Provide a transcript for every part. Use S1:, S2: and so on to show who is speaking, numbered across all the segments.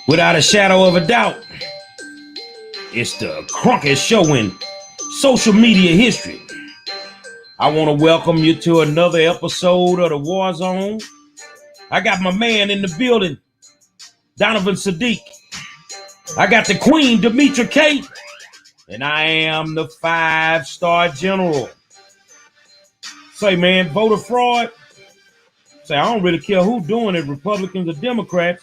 S1: Without a shadow of a doubt, it's the Cronkite Show in social media history. I want to welcome you to another episode of the War Zone. I got my man in the building, Donovan Sadiq. I got the Queen, Demetra Kate. And I am the 5-star general. Say, man, voter fraud. Say, I don't really care who's doing it, Republicans or Democrats.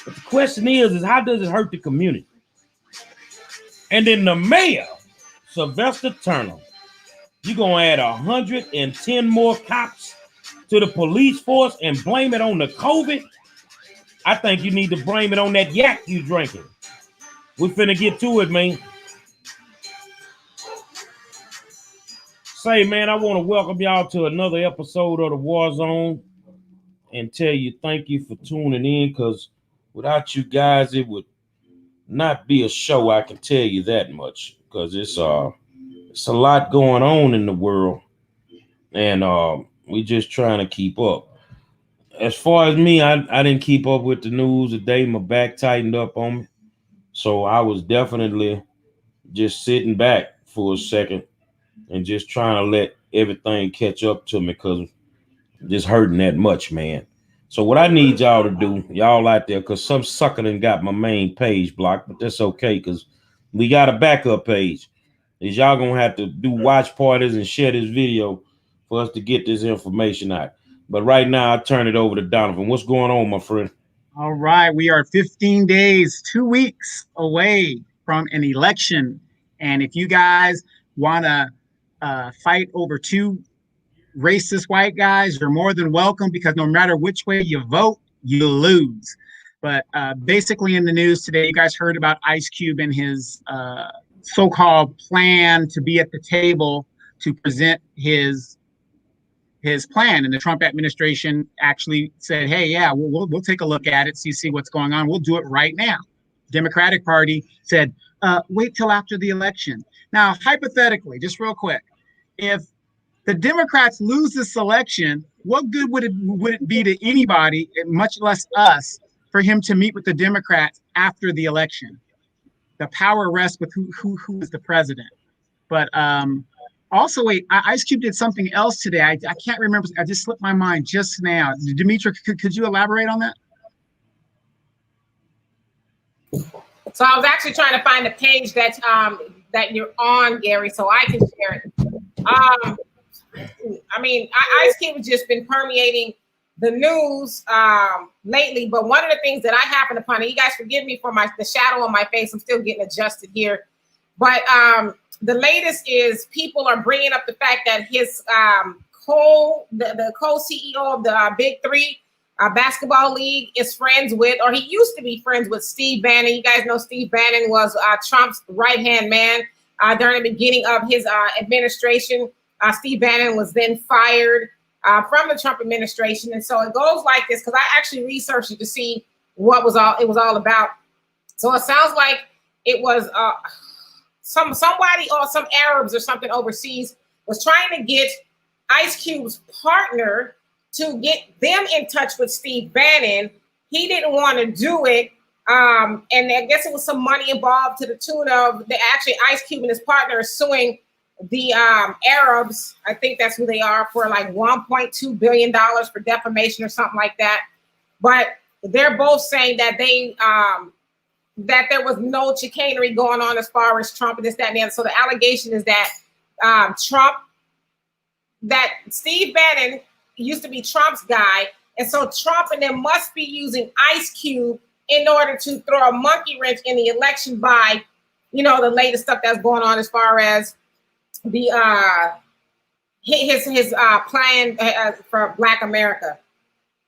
S1: But the question is how does it hurt the community? And then the mayor, Sylvester Turner, you're going to add 110 more cops to the police force and blame it on the COVID? I think you need to blame it on that yak you drinking. We finna get to it, man. Say, man, I want to welcome y'all to another episode of the War Zone and tell you thank you for tuning in, because without you guys, it would not be a show. I can tell you that much, because it's a lot going on in the world, and we just trying to keep up. As far as me, I didn't keep up with the news today. My back tightened up on me, so I was definitely just sitting back for a second and just trying to let everything catch up to me, because just hurting that much, man. So what I need y'all to do, y'all out there, because some sucker done got my main page blocked, but that's okay, because we got a backup page. Is y'all gonna have to do watch parties and share this video for us to get this information out. But right now, I turn it over to Donovan. What's going on, my friend?
S2: All right, we are 15 days, 2 weeks away from an election. And if you guys want to fight over two racist white guys, you're more than welcome, because no matter which way you vote, you lose. But basically in the news today, you guys heard about Ice Cube and his so-called plan to be at the table to present his plan. And the Trump administration actually said, hey, yeah, we'll take a look at it, see what's going on. We'll do it right now. Democratic Party said, wait till after the election. Now, hypothetically, just real quick, if the Democrats lose this election, what good would it be to anybody, much less us, for him to meet with the Democrats after the election? The power rests with who is the president. But also, wait, Ice Cube did something else today. I can't remember. I just slipped my mind just now. Demetra, could you elaborate on that?
S3: So I was actually trying to find the page that you're on, Gary, so I can share it. I mean, Ice Cube has just been permeating the news lately. But one of the things that I happened upon, and you guys forgive me for the shadow on my face, I'm still getting adjusted here. But the latest is people are bringing up the fact that his the co-CEO of the Big Three basketball league is friends with, or he used to be friends with, Steve Bannon. You guys know Steve Bannon was Trump's right-hand man during the beginning of his administration. Steve Bannon was then fired from the Trump administration. And so it goes like this, because I actually researched it to see what it was all about. So it sounds like it was somebody or some Arabs or something overseas was trying to get Ice Cube's partner to get them in touch with Steve Bannon. He didn't want to do it. And I guess it was some money involved to the tune of actually Ice Cube and his partner are suing the Arabs. I think that's who they are, for like $1.2 billion for defamation or something like that. But they're both saying that that there was no chicanery going on as far as Trump and this, that, and the other. So the allegation is that Steve Bannon used to be Trump's guy. And so Trump and them must be using Ice Cube in order to throw a monkey wrench in the election by, the latest stuff that's going on as far as the his plan for Black America.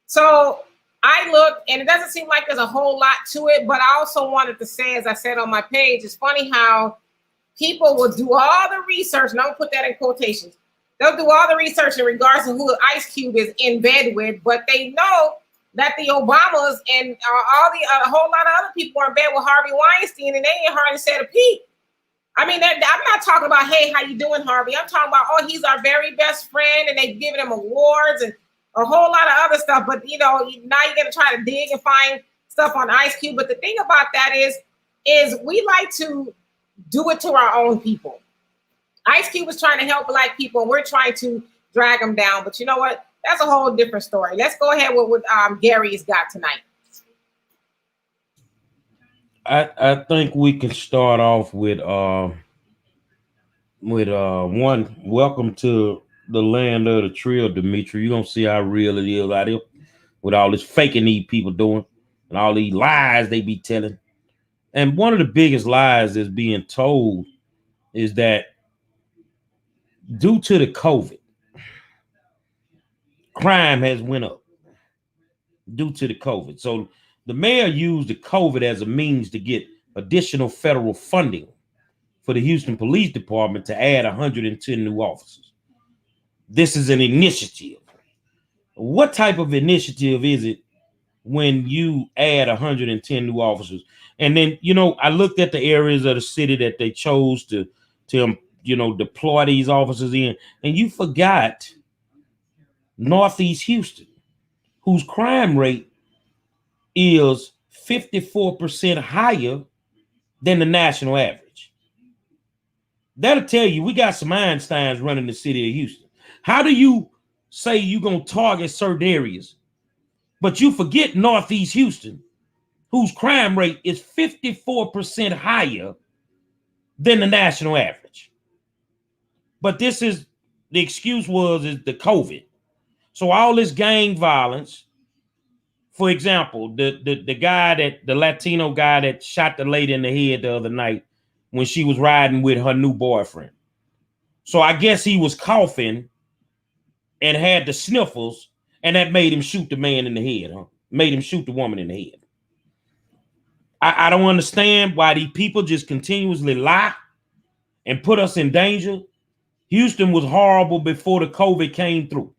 S3: So I looked, and it doesn't seem like there's a whole lot to it, but I also wanted to say, as I said on my page, it's funny how people will do all the research, and I'll put that in quotations. They'll do all the research in regards to who Ice Cube is in bed with, but they know that the Obamas and a whole lot of other people are in bed with Harvey Weinstein, and they ain't hardly said a peep. I mean, I'm not talking about, hey, how you doing, Harvey? I'm talking about, oh, he's our very best friend, and they've given him awards and a whole lot of other stuff. But, now you're going to try to dig and find stuff on Ice Cube. But the thing about that is we like to do it to our own people. Ice Cube was trying to help Black people, and we're trying to drag them down. But you know what? That's a whole different story. Let's go ahead with what Gary's got tonight.
S1: I think we can start off with one. Welcome to the land of the trill, Dimitri. You're gonna see how real it is out here with all this faking these people doing and all these lies they be telling. And one of the biggest lies that's being told is that due to the COVID, crime has went up due to the COVID. So the mayor used the COVID as a means to get additional federal funding for the Houston Police Department to add 110 new officers. This is an initiative. What type of initiative is it when you add 110 new officers? And then, you know, I looked at the areas of the city that they chose to deploy these officers in, and you forgot Northeast Houston, whose crime rate is 54% higher than the national average. That'll tell you we got some Einsteins running the city of Houston. How do you say you're going to target certain areas, but you forget Northeast Houston, whose crime rate is 54% higher than the national average? But this is the excuse is the COVID. So all this gang violence, for example, the Latino guy that shot the lady in the head the other night when she was riding with her new boyfriend. So I guess he was coughing and had the sniffles, and that made him shoot the man in the head, huh? Made him shoot the woman in the head. I don't understand why these people just continuously lie and put us in danger. Houston was horrible before the COVID came through.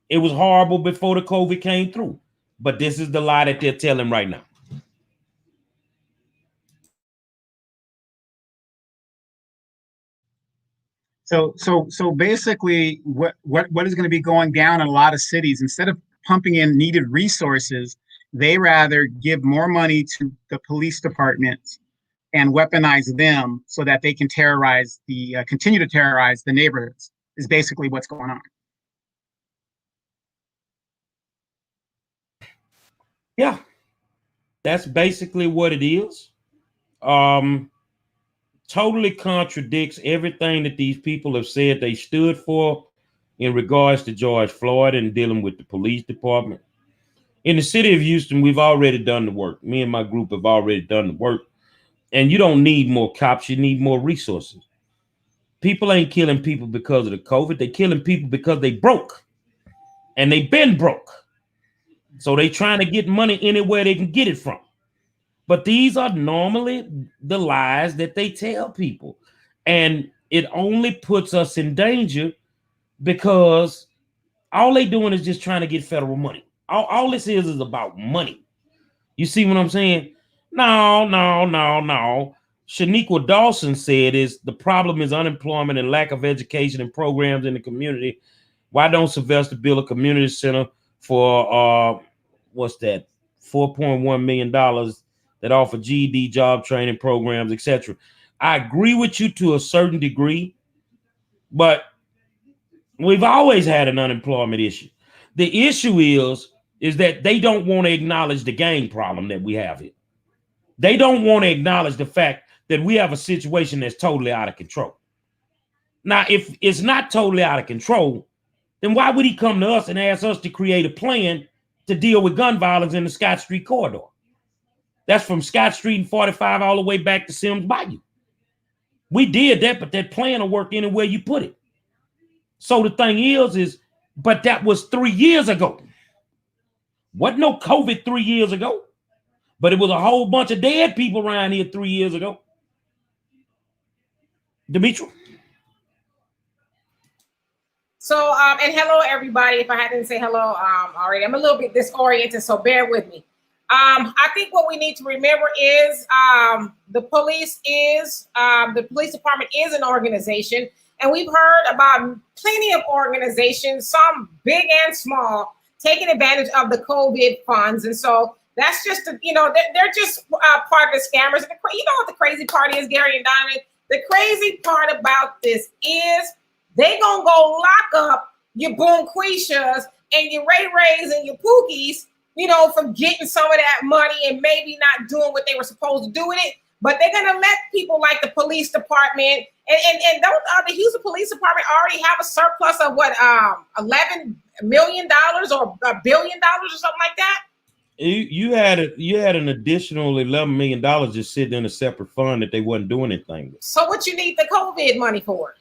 S1: It was horrible before the COVID came through. But this is the lie that they're telling right now.
S2: So basically, what is going to be going down in a lot of cities, instead of pumping in needed resources, they rather give more money to the police departments and weaponize them so that they can continue to terrorize the neighborhoods, is basically what's going on.
S1: Yeah, that's basically what it is. Totally contradicts everything that these people have said they stood for in regards to George Floyd and dealing with the police department. In the city of Houston, we've already done the work. Me and my group have already done the work. And you don't need more cops. You need more resources. People ain't killing people because of the COVID. They're killing people because they broke. And they've been broke. So they trying to get money anywhere they can get it from. But these are normally the lies that they tell people. And it only puts us in danger because all they doing is just trying to get federal money. All this is about money. You see what I'm saying? No. Shaniqua Dawson said the problem is unemployment and lack of education and programs in the community. Why don't Sylvester build a community center for $4.1 million that offer GED job training programs, etc. I agree with you to a certain degree, but we've always had an unemployment issue. The issue is that they don't want to acknowledge the gang problem that we have here. They don't want to acknowledge the fact that we have a situation that's totally out of control. Now, if it's not totally out of control, then why would he come to us and ask us to create a plan to deal with gun violence in the Scott Street corridor? That's from Scott Street and 45 all the way back to Sims Bayou. We did that, but that plan will work anywhere you put it. So the thing but that was 3 years ago. Wasn't no COVID 3 years ago, but it was a whole bunch of dead people around here 3 years ago. Dimitri?
S3: So, and hello, everybody. If I hadn't say hello already, I'm a little bit disoriented, so bear with me. I think what we need to remember is the police department is an organization, and we've heard about plenty of organizations, some big and small, taking advantage of the COVID funds. And so That's just, they're just part of the scammers. And you know what the crazy part is, Gary and Donovan? The crazy part about this is they gonna go lock up your Boomquishas and your Ray Rays and your Pookies, for getting some of that money and maybe not doing what they were supposed to do with it. But they're gonna let people like the police department and don't the Houston Police Department already have a surplus of what $11 million or $1 billion or something like that?
S1: You had an additional $11 million just sitting in a separate fund that they wasn't doing anything with.
S3: So what you need the COVID money for?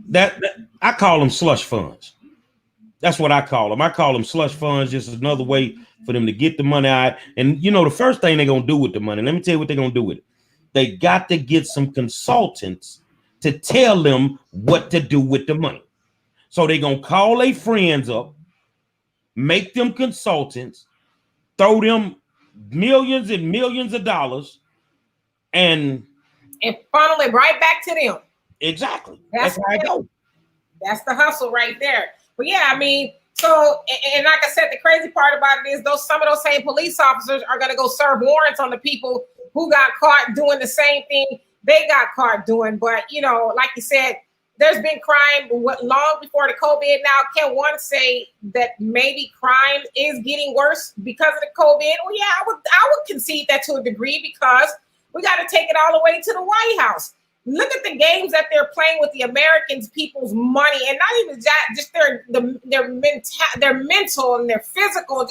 S1: that I call them slush funds. That's what I call them. I call them slush funds, just another way for them to get the money out. And the first thing they're gonna do with the money, let me tell you what they're gonna do with it. They got to get some consultants to tell them what to do with the money. So they're gonna call their friends up, make them consultants, throw them millions and millions of dollars, and
S3: funnel it right back to them.
S1: Exactly. That's how I go.
S3: That's the hustle right there. But yeah, I mean, so, and like I said, the crazy part about it is some of those same police officers are going to go serve warrants on the people who got caught doing the same thing they got caught doing. But, like you said, there's been crime long before the COVID. Now, can one say that maybe crime is getting worse because of the COVID? Well, yeah, I would concede that to a degree, because we got to take it all the way to the White House. Look at the games that they're playing with the Americans' people's money, and not even that, just their mental and their physical.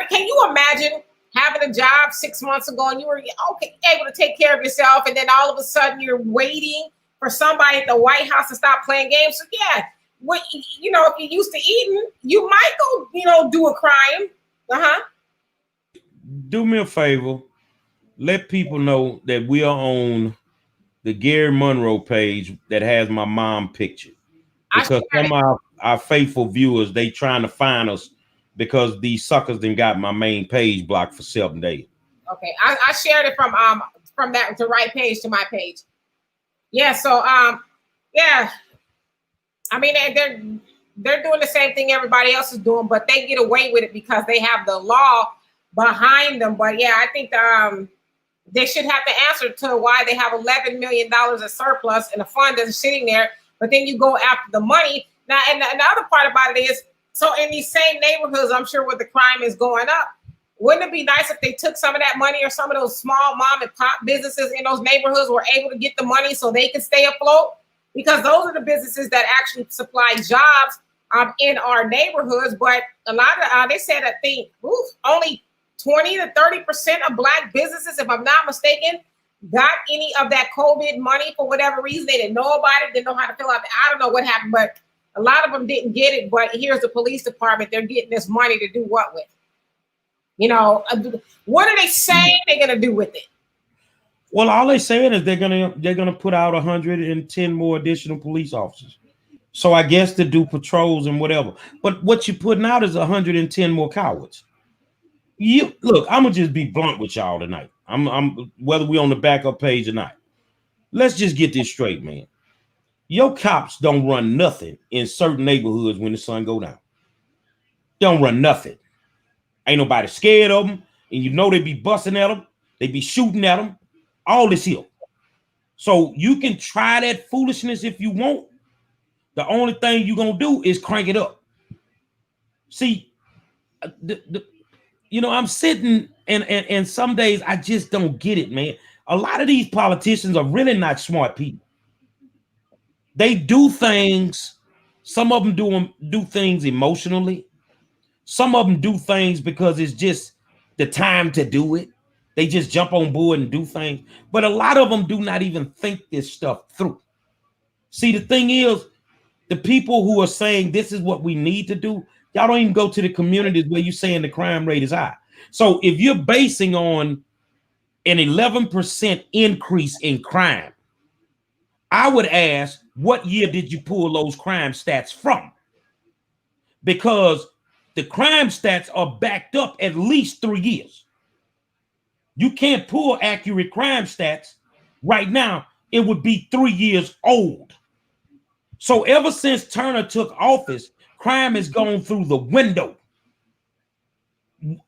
S3: Can you imagine having a job 6 months ago and you were able to take care of yourself, and then all of a sudden you're waiting for somebody at the White House to stop playing games? So yeah, if you're used to eating, you might go, do a crime.
S1: Do me a favor, let people know that we are on the Gary Monroe page that has my mom picture, because some of our faithful viewers, they trying to find us because these suckers then got my main page blocked for 7 days. Okay,
S3: I shared it from that to right page to my page. Yeah, so yeah, I mean they're doing the same thing everybody else is doing, but they get away with it because they have the law behind them. But yeah, I think they should have to answer to why they have $11 million of surplus in a fund that's sitting there, but then you go after the money. Now, and the other part about it is, so in these same neighborhoods, I'm sure where the crime is going up, wouldn't it be nice if they took some of that money, or some of those small mom and pop businesses in those neighborhoods were able to get the money so they can stay afloat? Because those are the businesses that actually supply jobs in our neighborhoods. But a lot of, they said, I think, only 20 to 30% of Black businesses, if I'm not mistaken, got any of that COVID money for whatever reason. They didn't know about it, didn't know how to fill out I don't know what happened, but a lot of them didn't get it. But here's the police department. They're getting this money to do what with? What are they saying they're going to do with it?
S1: Well, all they're saying is they're gonna put out 110 more additional police officers. So I guess to do patrols and whatever. But what you're putting out is 110 more cowards. Look, I'm gonna just be blunt with y'all tonight. I'm whether we on the backup page or not. Let's just get this straight, man. Your cops don't run nothing in certain neighborhoods when the sun go down. They don't run nothing. Ain't nobody scared of them, and they be busting at them, they be shooting at them, all this here. So you can try that foolishness if you want. The only thing you're gonna do is crank it up. See, I'm sitting and some days I just don't get it, man. A lot of these politicians are really not smart people. They do things. Some of them do things emotionally. Some of them do things because it's just the time to do it. They just jump on board and do things. But a lot of them do not even think this stuff through. See, the thing is, the people who are saying this is what we need to do, y'all don't even go to the communities where you're saying the crime rate is high. So if you're basing on an 11% increase in crime, I would ask, what year did you pull those crime stats from? Because the crime stats are backed up at least 3 years. You can't pull accurate crime stats right now. It would be 3 years old. So ever since Turner took office, crime has gone through the window.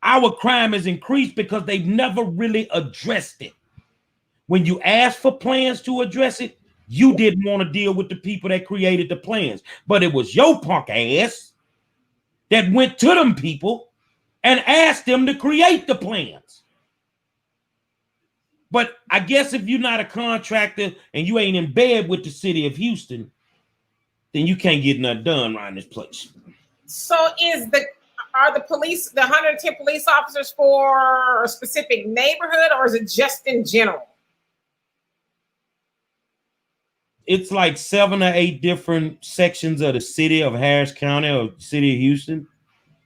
S1: our crime has increased because they've never really addressed it. When you asked for plans to address it, you didn't want to deal with the people that created the plans. But it was your punk ass that went to them people and asked them to create the plans. But I guess if you're not a contractor and you ain't in bed with the city of Houston, then you can't get nothing done around this place.
S3: So are the 110 police officers for a specific neighborhood, or is it just in general?
S1: It's like 7 or 8 different sections of the city of Harris County or city of Houston.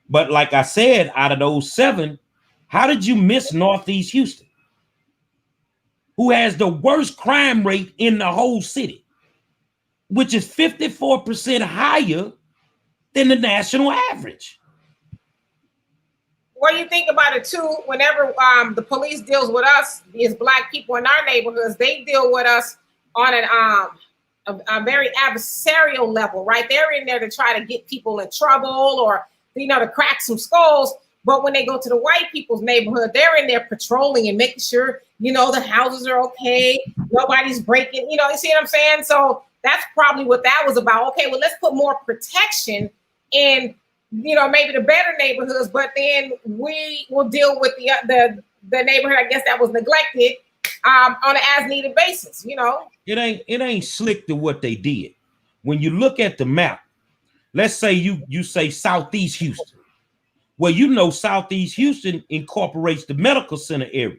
S1: But like I said, out of those 7, how did you miss Northeast Houston, who has the worst crime rate in the whole city, which is 54% higher than the national average?
S3: What do you think about it too? Whenever the police deals with us, as Black people in our neighborhoods, they deal with us on a very adversarial level, right? They're in there to try to get people in trouble or, to crack some skulls. But when they go to the white people's neighborhood, they're in there patrolling and making sure, the houses are okay. Nobody's breaking, you see what I'm saying? So that's probably what that was about. Okay, well, let's put more protection in, maybe the better neighborhoods, but then we will deal with the neighborhood, I guess, that was neglected on an as-needed basis, It
S1: ain't slick to what they did. When you look at the map, let's say you say Southeast Houston. Well, Southeast Houston incorporates the medical center area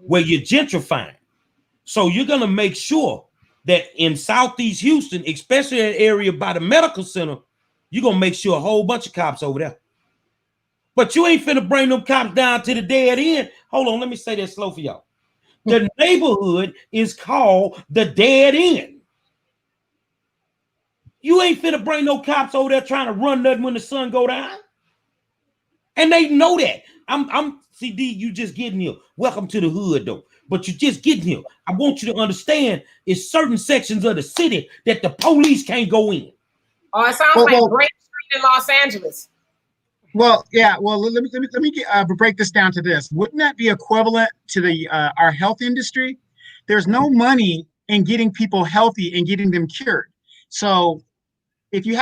S1: where you're gentrifying. So you're going to make sure that in Southeast Houston, especially that area by the medical center, you're going to make sure a whole bunch of cops over there. But you ain't finna bring them cops down to the dead end. Hold on, let me say that slow for y'all. The neighborhood is called the dead end. You ain't finna bring no cops over there trying to run nothing when the sun go down. And they know that. I'm CD, you just getting here. Welcome to the hood, though. But you just getting here. I want you to understand it's certain sections of the city that the police can't go in.
S3: Oh, it sounds like Grape Street in Los Angeles.
S2: Well, yeah. Well, let me break this down to this. Wouldn't that be equivalent to the our health industry? There's no money in getting people healthy and getting them cured. So if you're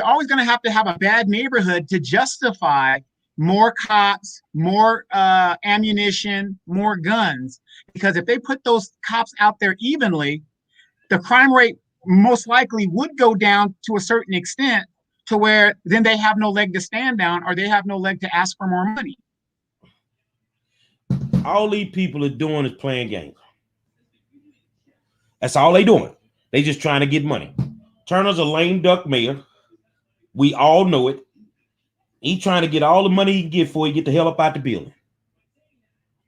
S2: always going to have a bad neighborhood to justify more cops, more ammunition, more guns. Because if they put those cops out there evenly, the crime rate most likely would go down to a certain extent to where then they have no leg to stand down or they have no leg to ask for more money.
S1: All these people are doing is playing games. That's all they doing. They just trying to get money. Turner's a lame duck mayor. We all know it. He trying to get all the money he can get before he get the hell up out the building.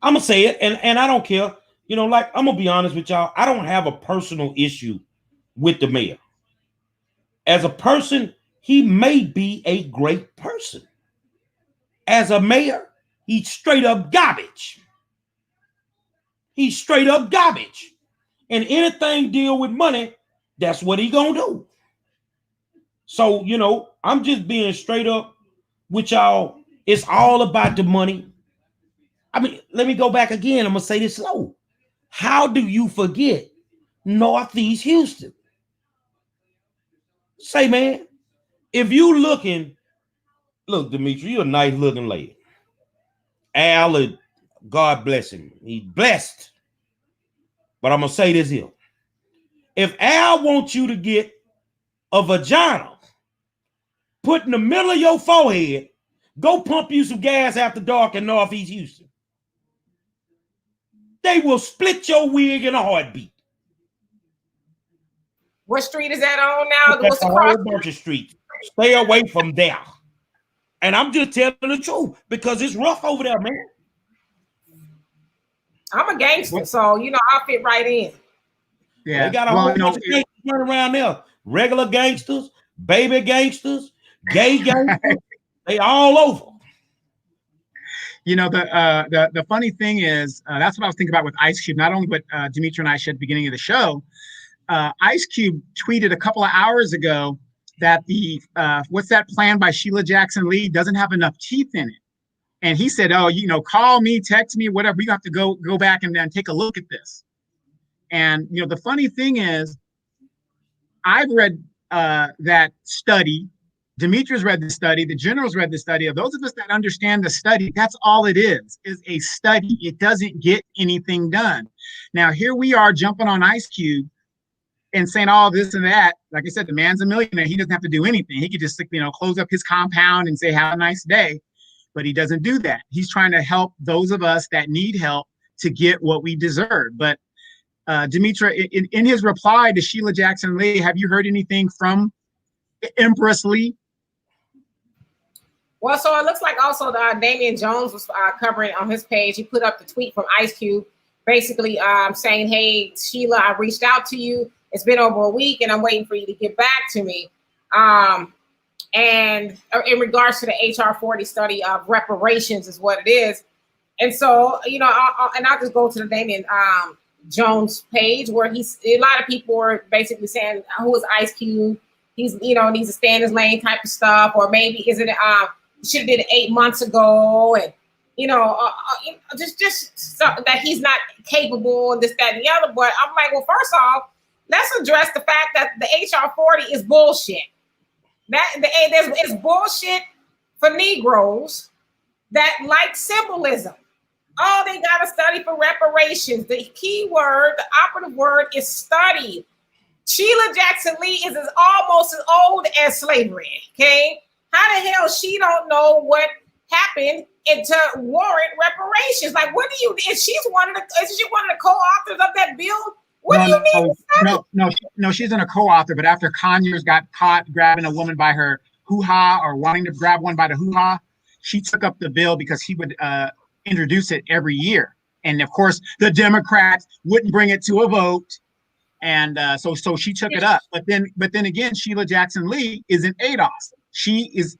S1: I'm going to say it, and I don't care. I'm going to be honest with y'all. I don't have a personal issue with the mayor. As a person, he may be a great person. As a mayor, he's straight up garbage. He's straight up garbage. And anything deal with money, that's what he going to do. So, I'm just being straight up with y'all. It's all about the money. I mean, let me go back again. I'm going to say this slow. How do you forget Northeast Houston? Say, man, if you look, Demetri, you're a nice looking lady. Al, God bless him. He's blessed. But I'm going to say this here. If Al wants you to get a vagina put in the middle of your forehead, go pump you some gas after dark in Northeast Houston. They will split your wig in a heartbeat.
S3: What street is that on now?
S1: That's a whole bunch of streets. Stay away from there. And I'm just telling the truth because it's rough over there, man.
S3: I'm a gangster, so I'll fit right in.
S1: Yeah, they got a whole bunch of gangsters running around there. Regular gangsters, baby gangsters, gay gangsters. They all over.
S2: The funny thing is, that's what I was thinking about with Ice Cube. Not only what Demetri and I said at the beginning of the show, Ice Cube tweeted a couple of hours ago that the what's that plan by Sheila Jackson Lee doesn't have enough teeth in it. And he said, oh, call me, text me, whatever. We have to go back and then take a look at this. And, the funny thing is, I've read that study. Demetrius read the study. The generals read the study. Of those of us that understand the study, that's all it is a study. It doesn't get anything done. Now, here we are jumping on Ice Cube and saying all this and that. Like I said, the man's a millionaire. He doesn't have to do anything. He could just, close up his compound and say, have a nice day. But he doesn't do that. He's trying to help those of us that need help to get what we deserve. But Demetra, in his reply to Sheila Jackson Lee, have you heard anything from Empress Lee?
S3: Well, so it looks like also Damian Jones was covering on his page. He put up the tweet from Ice Cube, basically saying, hey, Sheila, I reached out to you. It's been over a week, and I'm waiting for you to get back to me. And in regards to the HR 40 study of reparations is what it is. And so, I'll just go to the Damian Jones page where a lot of people were basically saying, who is Ice Cube? He's, needs to stay in his lane type of stuff. Or maybe should have did it 8 months ago, and just so that he's not capable and this, that, and the other. But I'm like, well, first off, let's address the fact that the HR 40 is bullshit. It's bullshit for Negroes that like symbolism. Oh, they got to study for reparations. The key word, the operative word is study. Sheila Jackson Lee is almost as old as slavery. Okay. How the hell she don't know what happened to warrant reparations? Like, what do you? Is she one of the co-authors of that bill? What do you need?
S2: No, she's in a co-author. But after Conyers got caught grabbing a woman by her hoo-ha or wanting to grab one by the hoo-ha, she took up the bill because he would introduce it every year. And of course, the Democrats wouldn't bring it to a vote. And so she took it up. But then again, Sheila Jackson Lee is an ADOS. She is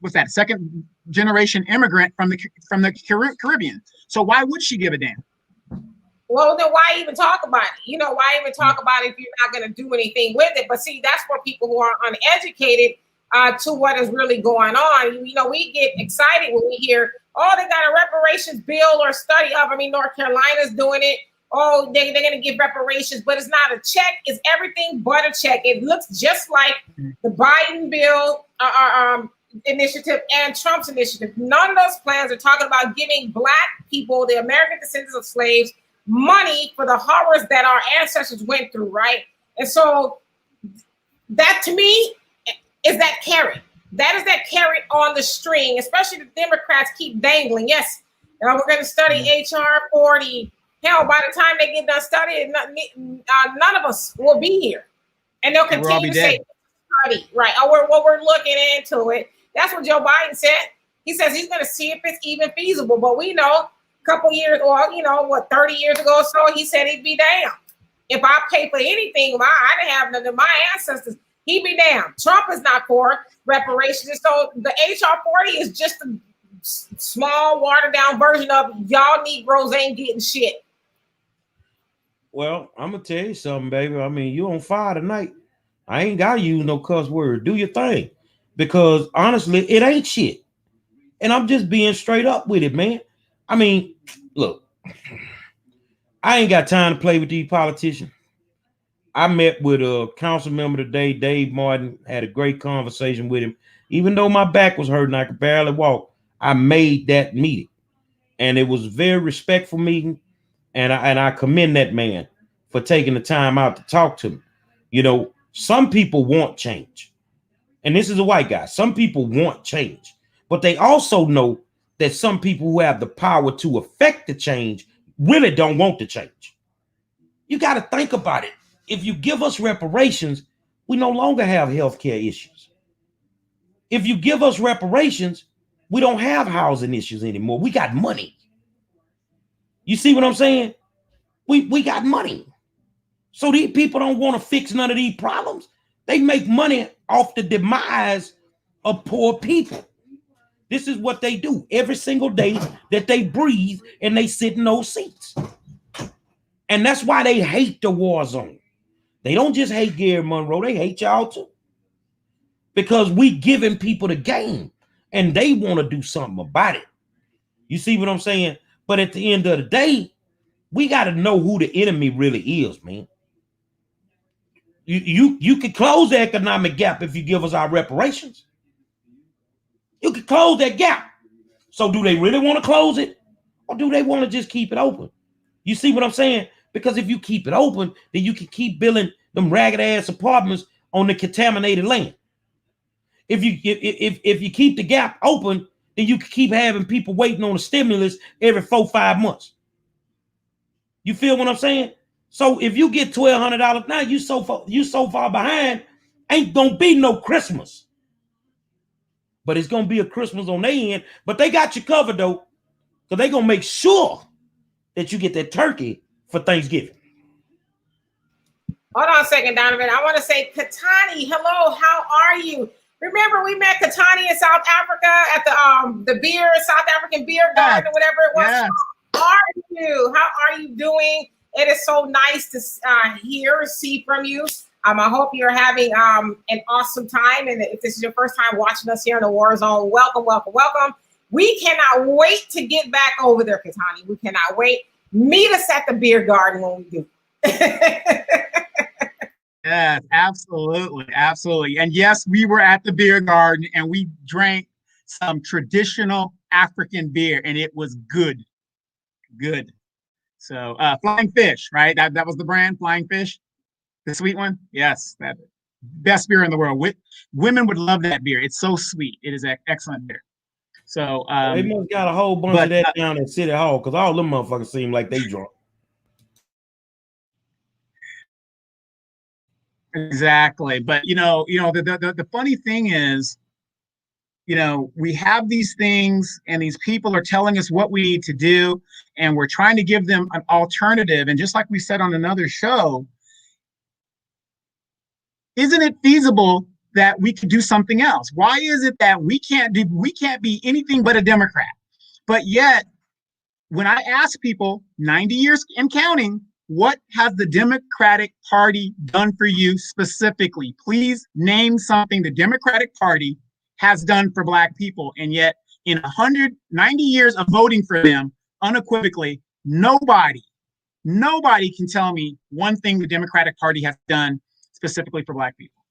S2: what's that? Second generation immigrant from the Caribbean. So why would she give a damn?
S3: Well, then why even talk about it? Why even talk about it if you're not going to do anything with it? But see, that's for people who are uneducated to what is really going on. We get excited when we hear, oh, they got a reparations bill or study of. North Carolina's doing it. Oh, they're going to give reparations, but it's not a check. It's everything but a check. It looks just like the Biden bill initiative and Trump's initiative. None of those plans are talking about giving Black people, the American descendants of slaves, money for the horrors that our ancestors went through, right? And so that, to me, is that carrot. That is that carrot on the string, especially the Democrats keep dangling. Yes, we're going to study HR 40. Hell, by the time they get done studying, none of us will be here. And they'll continue to say, study, right? We're looking into it. That's what Joe Biden said. He says he's going to see if it's even feasible. But we know a couple years, or 30 years ago or so, he said he'd be damned. If I pay for anything, I didn't have none of my ancestors, he'd be damned. Trump is not for reparations. So the HR 40 is just a small, watered down version of y'all Negroes ain't getting shit.
S1: Well, I'm gonna tell you something, baby. You on fire tonight. I ain't gotta use no cuss word. Do your thing, because honestly, it ain't shit. And I'm just being straight up with it, man. Look, I ain't got time to play with these politicians. I met with a council member today, Dave Martin. Had a great conversation with him. Even though my back was hurting, I could barely walk. I made that meeting, and it was a very respectful meeting. And I commend that man for taking the time out to talk to me. Some people want change. And this is a white guy. Some people want change. But they also know that some people who have the power to affect the change really don't want the change. You got to think about it. If you give us reparations, we no longer have healthcare issues. If you give us reparations, we don't have housing issues anymore. We got money. You see what I'm saying? We got money. So these people don't want to fix none of these problems. They make money off the demise of poor people. This is what they do every single day that they breathe and they sit in those seats. And that's why they hate the war zone. They don't just hate Gary Monroe, they hate y'all too. Because we giving people the game. and they want to do something about it. You see what I'm saying? But at the end of the day, we got to know who the enemy really is, man. You can close the economic gap if you give us our reparations. You can close that gap. So do they really want to close it, or do they want to just keep it open? You see what I'm saying? Because if you keep it open, then you can keep building them ragged ass apartments on the contaminated land. If you keep the gap open, then you can keep having people waiting on a stimulus every 4-5 months. You feel what I'm saying? So if you get $1,200 now, you so far behind, ain't gonna be no Christmas. But it's gonna be a Christmas on their end. But they got you covered though, because they gonna make sure that you get that turkey for Thanksgiving.
S3: Hold on a second, Donovan. I want to say, Katani, hello, how are you? Remember, we met Katani in South Africa at the South African beer garden or whatever it was.
S2: Yes.
S3: How are you? How are you doing? It is so nice to see from you. I hope you're having an awesome time. And if this is your first time watching us here in the War Zone, welcome, welcome, welcome. We cannot wait to get back over there, Katani. We cannot wait. Meet us at the beer garden when we do.
S2: Yes, absolutely. Absolutely. And yes, we were at the beer garden and we drank some traditional African beer and it was good. Good. So Flying Fish, right? That was the brand, Flying Fish, the sweet one. Yes, that best beer in the world. Women would love that beer. It's so sweet. It is an excellent beer. So
S1: they must got a whole bunch of that down at City Hall because all them motherfuckers seem like they drunk.
S2: Exactly. But the funny thing is, we have these things and these people are telling us what we need to do, and we're trying to give them an alternative. And just like we said on another show, isn't it feasible that we could do something else? Why is it that we can't be anything but a Democrat? But yet, when I ask people 90 years and counting, what has the Democratic Party done for you specifically? Please name something the Democratic Party has done for Black people. And yet in 190 years of voting for them, unequivocally, nobody can tell me one thing the Democratic Party has done specifically for Black people.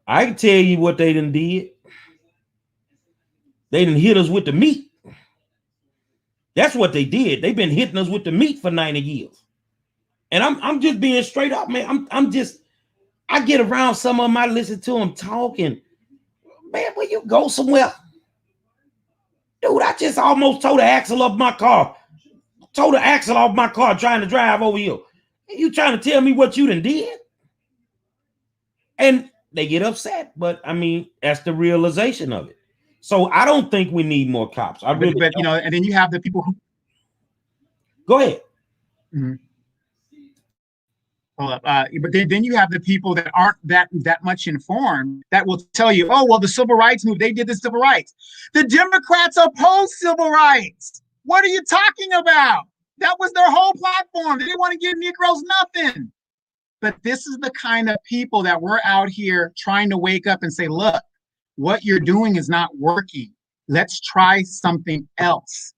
S1: I can tell you what they done did. They done hit us with the meat. That's what they did. They've been hitting us with the meat for 90 years. And I'm just being straight up, man. I get around some of them, I listen to them talking. Man, will you go somewhere? Dude, I just almost tore the axle off my car. Tore the axle off my car trying to drive over here. You trying to tell me what you done did? And they get upset. But I mean, that's the realization of it. So I don't think we need more cops.
S2: But and then you have the people who
S1: go ahead.
S2: Mm-hmm. Hold up. But then you have the people that aren't that much informed that will tell you, oh, well, the civil rights movement, they did the civil rights. The Democrats oppose civil rights. What are you talking about? That was their whole platform. They didn't want to give Negroes nothing. But this is the kind of people that we're out here trying to wake up and say, look, what you're doing is not working. Let's try something else.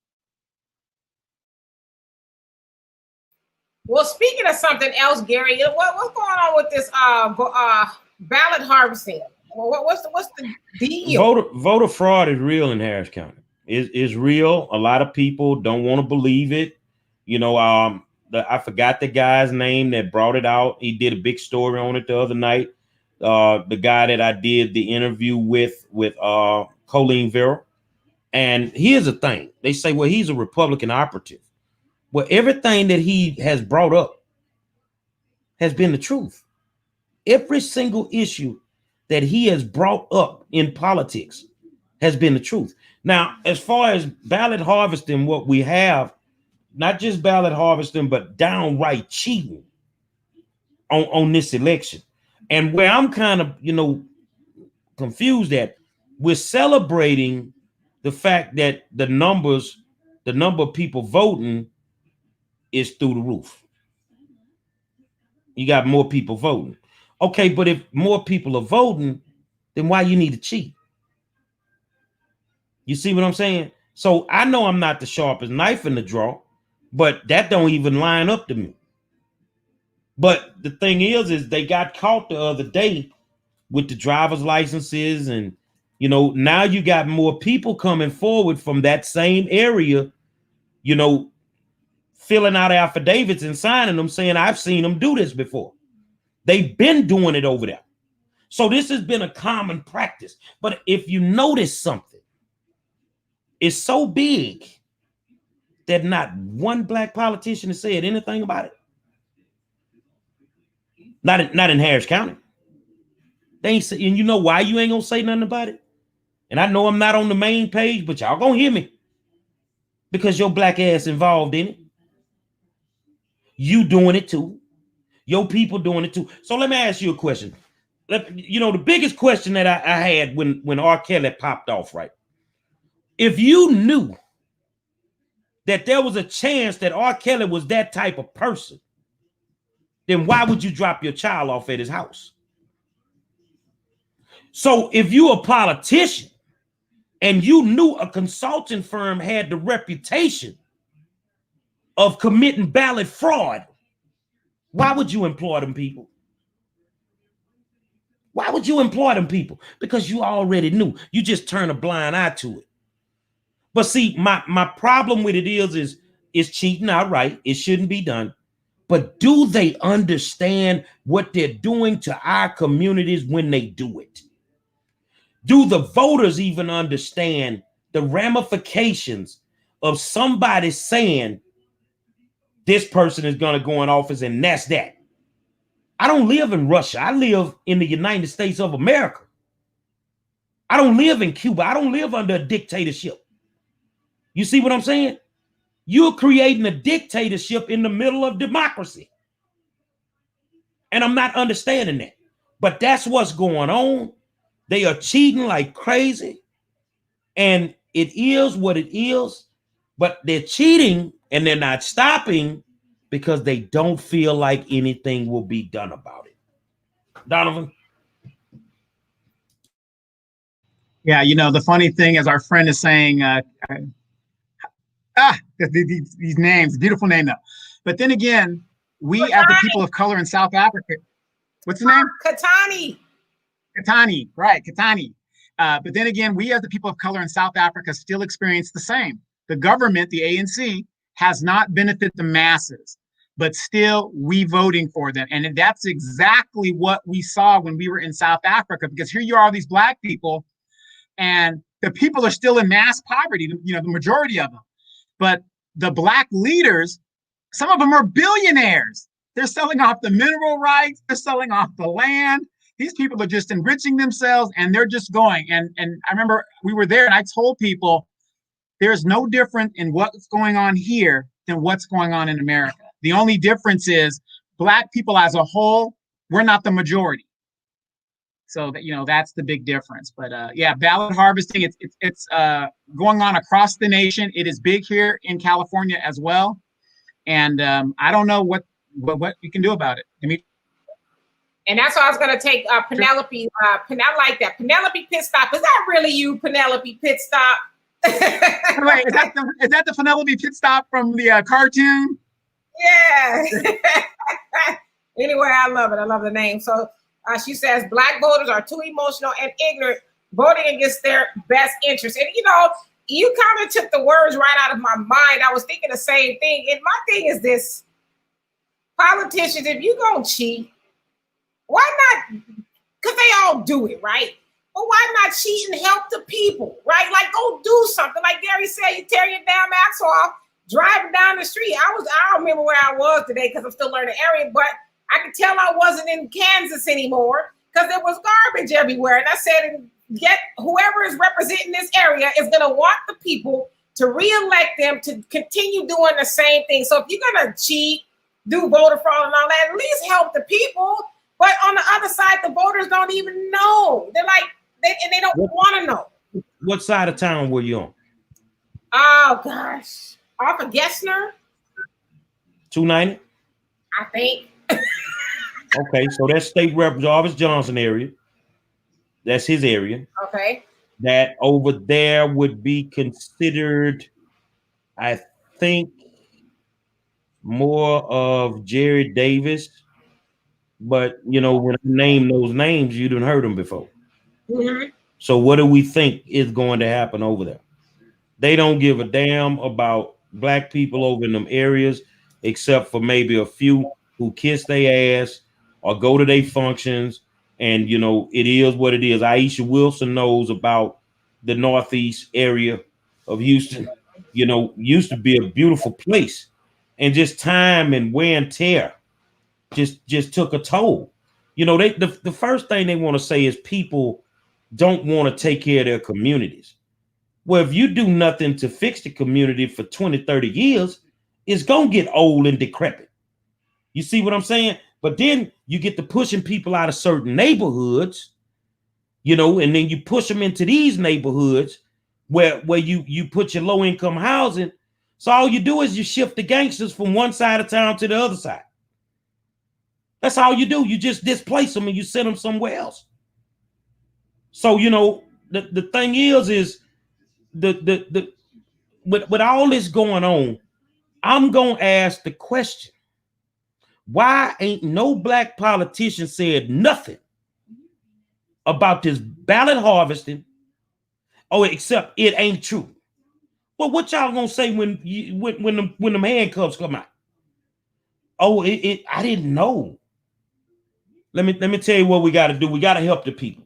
S3: Well, speaking of something else, Gary, what's going on with this ballot harvesting? What's the deal?
S1: Voter fraud is real in Harris County. It's real. A lot of people don't want to believe it. I forgot the guy's name that brought it out. He did a big story on it the other night. The guy that I did the interview with Colleen Vera. And here's the thing. They say, well, he's a Republican operative. Well, everything that he has brought up has been the truth. Every single issue that he has brought up in politics has been the truth. Now, as far as ballot harvesting, what we have, not just ballot harvesting, but downright cheating on this election. And where I'm kind of, confused at, we're celebrating the fact that the number of people voting is through the roof. You got more people voting. Okay, but if more people are voting, then why you need to cheat? You see what I'm saying? So I know I'm not the sharpest knife in the drawer, but that don't even line up to me. But the thing is they got caught the other day with the driver's licenses, and now you got more people coming forward from that same area, filling out affidavits and signing them saying, I've seen them do this before. They've been doing it over there. So this has been a common practice. But if you notice something, it's so big that not one black politician has said anything about it. Not in Harris County. They ain't say, and you know why you ain't gonna say nothing about it? And I know I'm not on the main page, but y'all gonna hear me. Because your black ass involved in it. You doing it too. Your people doing it too. So let me ask you a question. The biggest question that I had when R. Kelly popped off, right? If you knew that there was a chance that R. Kelly was that type of person, then why would you drop your child off at his house? So if you a politician and you knew a consulting firm had the reputation of committing ballot fraud, why would you employ them people? Why would you employ them people? Because you already knew. You just turn a blind eye to it. But see, my problem with it is cheating outright. It shouldn't be done. But do they understand what they're doing to our communities when they do it? Do the voters even understand the ramifications of somebody saying this person is going to go in office and that's that? I don't live in Russia. I live in the United States of America. I don't live in Cuba. I don't live under a dictatorship. You see what I'm saying? You're creating a dictatorship in the middle of democracy. And I'm not understanding that. But that's what's going on. They are cheating like crazy. And it is what it is. But they're cheating and they're not stopping because they don't feel like anything will be done about it. Donovan?
S2: Yeah, the funny thing is our friend is saying, these names, beautiful name though. But then again, we as the people of color in South Africa, what's the name? Katani, right, Katani. But then again, we as the people of color in South Africa still experience the same. The government, the ANC, has not benefited the masses, but still we voting for them. And that's exactly what we saw when we were in South Africa, because here you are, these black people, and the people are still in mass poverty, the majority of them. But the black leaders, some of them are billionaires. They're selling off the mineral rights. They're selling off the land. These people are just enriching themselves and they're just going. And I remember we were there and I told people there's no different in what's going on here than what's going on in America. The only difference is black people as a whole, we're not the majority. So that, that's the big difference. But yeah, ballot harvesting, it's going on across the nation. It is big here in California as well. And I don't know what we can do about it. I mean,
S3: and that's why I was going to take Penelope. I like that. Penelope Pitstop. Is that really you, Penelope Pitstop?
S2: Wait, is that the Penelope Pitstop from the cartoon?
S3: Yeah. Anyway, I love it. I love the name. So she says black voters are too emotional and ignorant, voting against their best interest. And you kind of took the words right out of my mind. I was thinking the same thing. And my thing is this: politicians, if you gonna cheat, why not? Because they all do it, right? But why not cheat and help the people, right? Like, go do something. Like Gary said, you tear your damn axe off driving down the street. I don't remember where I was today because I'm still learning the area, but I could tell I wasn't in Kansas anymore because there was garbage everywhere. And I said, get whoever is representing this area is going to want the people to reelect them to continue doing the same thing. So if you're going to cheat, do voter fraud and all that, at least help the people. But on the other side, the voters don't even know. They're like, they don't want to know.
S1: What side of town were you on?
S3: Oh, gosh. Off of Gessner?
S1: 290?
S3: I think.
S1: Okay, so that's State Rep Jarvis Johnson area. That's his area.
S3: Okay.
S1: That over there would be considered, I think, more of Jerry Davis. But when I name those names, you didn't heard them before.
S3: Mm-hmm.
S1: So what do we think is going to happen over there? They don't give a damn about black people over in them areas, except for maybe a few who kiss their ass or go to their functions. And it is what it is. Aisha Wilson knows about the northeast area of Houston. Used to be a beautiful place, and just time and wear and tear just took a toll. The first thing they want to say is people don't want to take care of their communities. Well, if you do nothing to fix the community for 20, 30 years, it's going to get old and decrepit. You see what I'm saying? But then you get to pushing people out of certain neighborhoods, and then you push them into these neighborhoods where you put your low income housing. So all you do is you shift the gangsters from one side of town to the other side. That's all you do. You just displace them and you send them somewhere else. So, the thing is with all this going on, I'm going to ask the question, why ain't no black politician said nothing about this ballot harvesting? Oh, except it ain't true. Well, what y'all gonna say when them handcuffs come out? Oh, I didn't know. Let me tell you what we got to do. We got to help the people.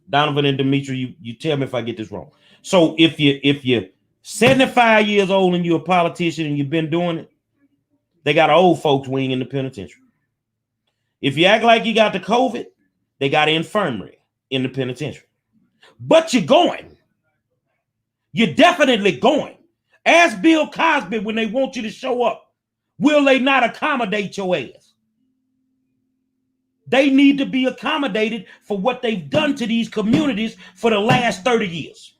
S1: Donovan and Dimitri, you tell me if I get this wrong. So if you're 75 years old and you're a politician and you've been doing it, they got an old folks wing in the penitentiary. If you act like you got the COVID, they got an infirmary in the penitentiary. But you're going. You're definitely going. Ask Bill Cosby when they want you to show up. Will they not accommodate your ass? They need to be accommodated for what they've done to these communities for the last 30 years.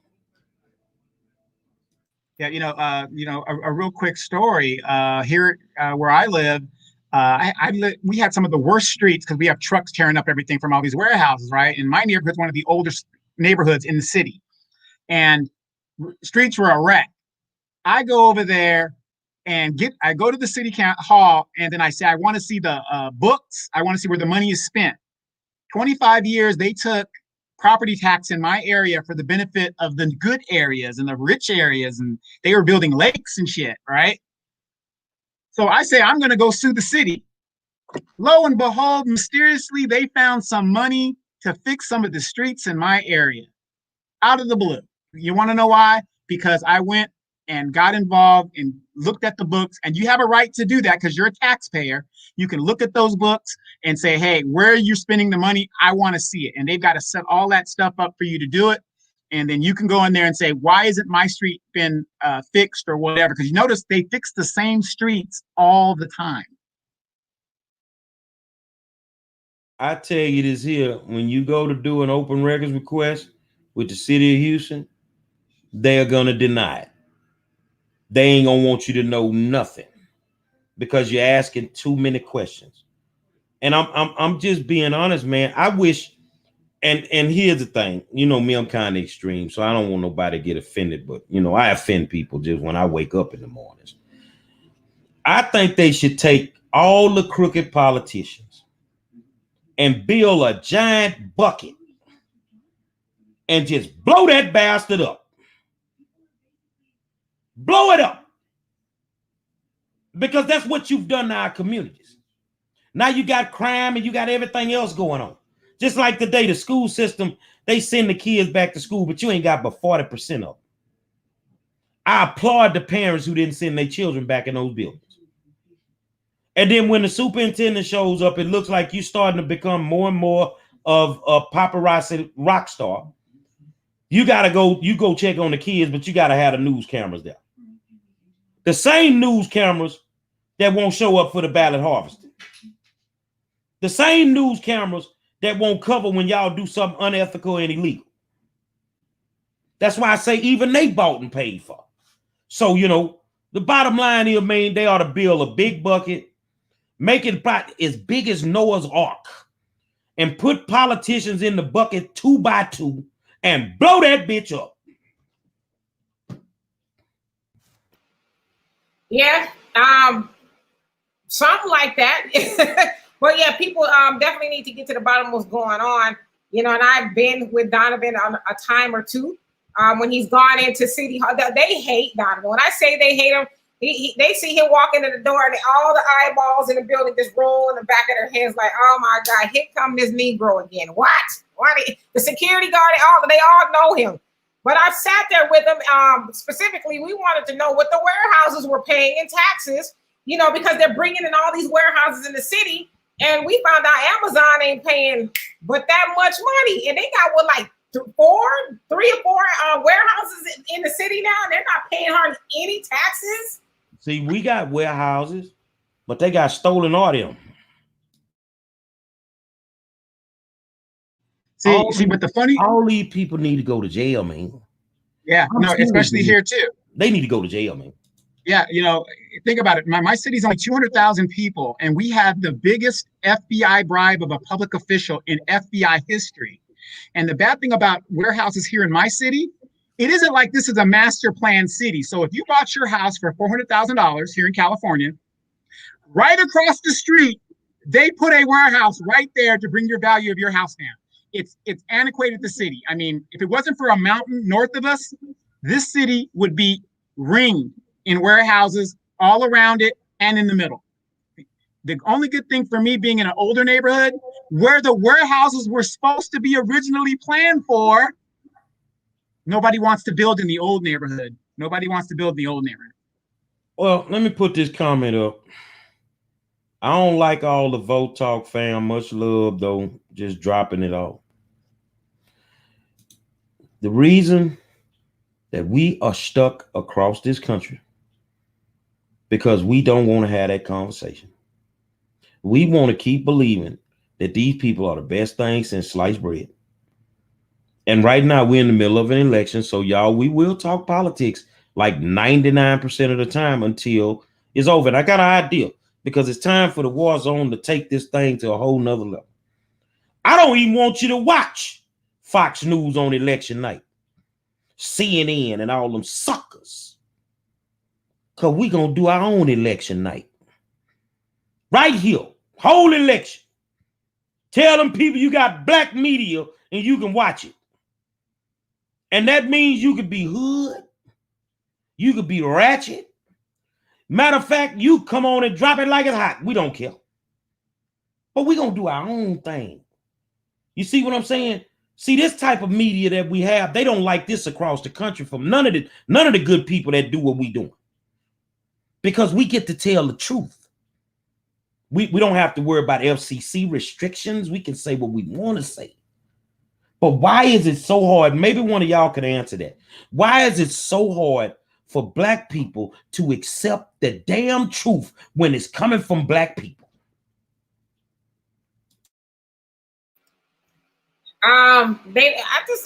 S2: Yeah, a real quick story. Here where I live, we had some of the worst streets because we have trucks tearing up everything from all these warehouses, right? And my neighborhood's one of the oldest neighborhoods in the city, and streets were a wreck. I go over there and I go to the city hall, and then I say, I want to see the books. I want to see where the money is spent. 25 years, they took property tax in my area for the benefit of the good areas and the rich areas, and they were building lakes and shit, right? So I say, I'm going to go sue the city. Lo and behold, mysteriously, they found some money to fix some of the streets in my area out of the blue. You want to know why? Because I went and got involved and looked at the books, and you have a right to do that because you're a taxpayer. You can look at those books and say, hey, where are you spending the money? I want to see it. And they've got to set all that stuff up for you to do it. And then you can go in there and say, why isn't my street been fixed or whatever? Because you notice they fix the same streets all the time.
S1: I tell you this here, when you go to do an open records request with the city of Houston, they're going to deny it. They ain't going to want you to know nothing because you're asking too many questions. And I'm just being honest, man. I wish, and here's the thing, me, I'm kind of extreme, so I don't want nobody to get offended, but I offend people just when I wake up in the mornings. I think they should take all the crooked politicians and build a giant bucket and just blow that bastard up. Blow it up. Because that's what you've done to our communities. Now you got crime and you got everything else going on. Just like today, the school system, they send the kids back to school, but you ain't got but 40% of them. I applaud the parents who didn't send their children back in those buildings. And then when the superintendent shows up, it looks like you're starting to become more and more of a paparazzi rock star. You go check on the kids, but you got to have the news cameras there. The same news cameras that won't show up for the ballot harvesting. The same news cameras that won't cover when y'all do something unethical and illegal. That's why I say even they bought and paid for. So, the bottom line is, man, they ought to build a big bucket, make it about as big as Noah's Ark, and put politicians in the bucket 2 by 2 and blow that bitch up.
S3: Yeah, something like that. But yeah, people definitely need to get to the bottom of what's going on. You know, and I've been with Donovan on a time or two when he's gone into City Hall. They hate Donovan. When I say they hate him, they see him walk into the door and all the eyeballs in the building just roll in the back of their heads like, oh my God, here come this Negro again. What? The security guard, they all know him. But I've sat there with them. Specifically, we wanted to know what the warehouses were paying in taxes, you know, because they're bringing in all these warehouses in the city. And we found out Amazon ain't paying but that much money. And they got like 3 or 4 warehouses in the city now. And they're not paying hardly any taxes.
S1: See, we got warehouses, but they got stolen audio.
S2: See, but the funny,
S1: all these people need to go to jail, man.
S2: Yeah, no, especially here too.
S1: They need to go to jail, man.
S2: Yeah, you know, think about it. My city's only 200,000 people, and we have the biggest FBI bribe of a public official in FBI history. And the bad thing about warehouses here in my city, it isn't like this is a master plan city. So if you bought your house for $400,000 here in California, right across the street, they put a warehouse right there to bring your value of your house down. It's antiquated the city. I mean, if it wasn't for a mountain north of us, this city would be ringed in warehouses all around it and in the middle. The only good thing for me being in an older neighborhood where the warehouses were supposed to be originally planned for, nobody wants to build in the old neighborhood. Nobody wants to build in the old neighborhood.
S1: Well, let me put this comment up. I don't like all the Vote Talk fam. Much love, though. Just dropping it off. The reason that we are stuck across this country because we don't want to have that conversation. We want to keep believing that these people are the best thing since sliced bread. And right now we're in the middle of an election. So y'all, we will talk politics like 99% of the time until it's over. And I got an idea because it's time for the war zone to take this thing to a whole nother level. I don't even want you to watch Fox News on election night, CNN and all them suckers. Because we're going to do our own election night. Right here. Whole election. Tell them people you got black media and you can watch it. And that means you could be hood. You could be ratchet. Matter of fact, you come on and drop it like it's hot. We don't care. But we're going to do our own thing. You see what I'm saying? See, this type of media that we have, they don't like this across the country from none of the good people that do what we doing. Because we get to tell the truth. We don't have to worry about FCC restrictions. We can say what we want to say. But why is it so hard? Maybe one of y'all could answer that. Why is it so hard for black people to accept the damn truth when it's coming from black people?